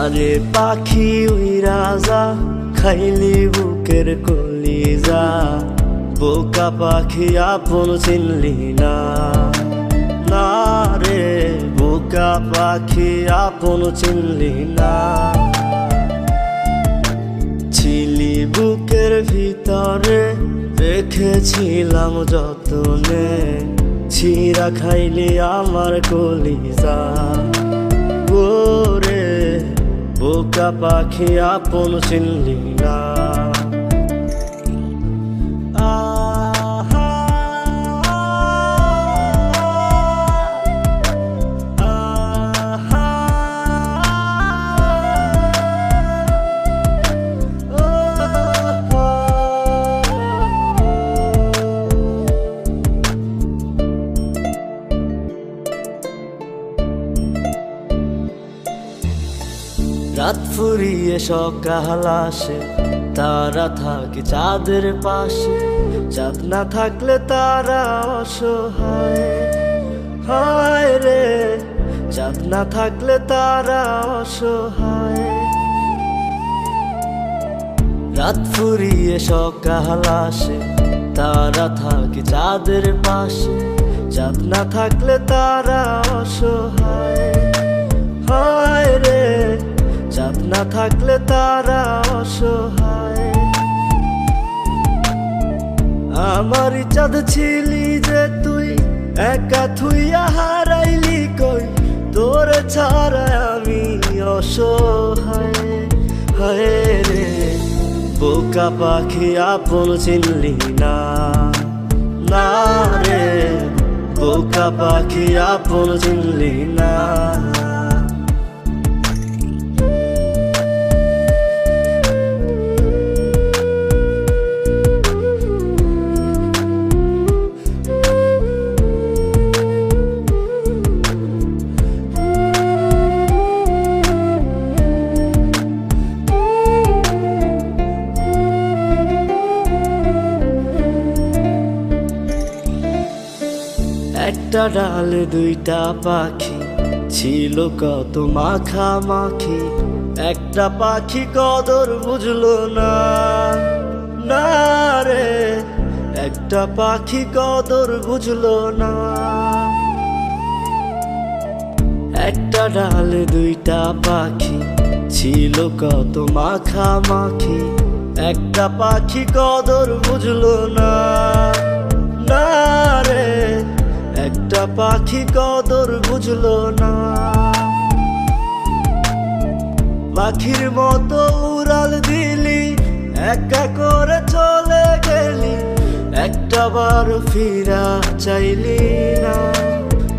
যারে পাখি ওই রাজা খাইলি বুকের কলিজা, বোকা পাখি আপন চিনলি না। না রে বোকা পাখি আপন চিনলি না। ছিলি বুকের ভিতরে রেখেছিলাম যতনে, ছিঁড়া খাইলি আমার কলিজা। ওরে বোকা পাখি আপন চিনলি না। রাত ফুরিয়ে সকাল আসে, তারা থাকে চাঁদের পাশে। চাঁদ না থাকলে তারা অসহায়, হায় রে চাঁদ না থাকলে তারা অসহায়। রাত ফুরিয়ে সকাল আসে, তারা থাকে চাঁদের পাশে। চাঁদ না থাকলে তারা অসহায়, হায় রে চাঁদ না থাকলে তারা অসহায়। আমারই চাঁদ ছিলি যে তুই, একা থুইয়া হারাইলি কই। তোর ছাড়া আমি অসহায়, হায় রে বোকা পাখি আপন চিনলি না। না রে বোকা পাখি আপন চিনলি না। একটা ডালে দুইটা পাখি, ছিল কত মাখামাখি। একটা পাখি কদর বুঝলো না। না রে একটা পাখি কদর বুঝলো না। একটা ডালে দুইটা পাখি, ছিল কত মাখামাখি। একটা পাখি কদর বুঝলো না। না রে একটা পাখি কদর বুঝলো না। পাখির মতো উড়াল দিলি, একা করে চলে গেলি। একটা বার ফিরা চাইলি না।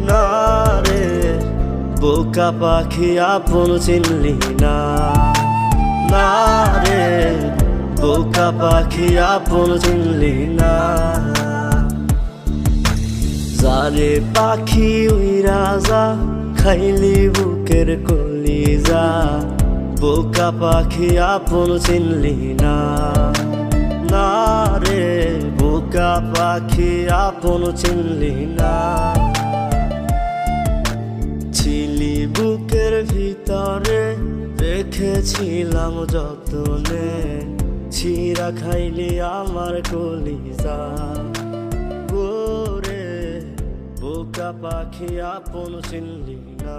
না রে বোকা পাখি আপন চিনলি না। না রে বোকা পাখি আপন চিনলি না। যারে পাখি ওই রাজা খাইলি বুকের কলিজা, বোকা পাখি আপন চিনলি না। না রে বোকা পাখি আপন চিনলি না। ছিলি বুকের ভিতরে রেখেছিলাম যতনে, ছিঁড়া খাইলি আমার কলিজা। ওরে বোকা পাখি আপন চিনলি না।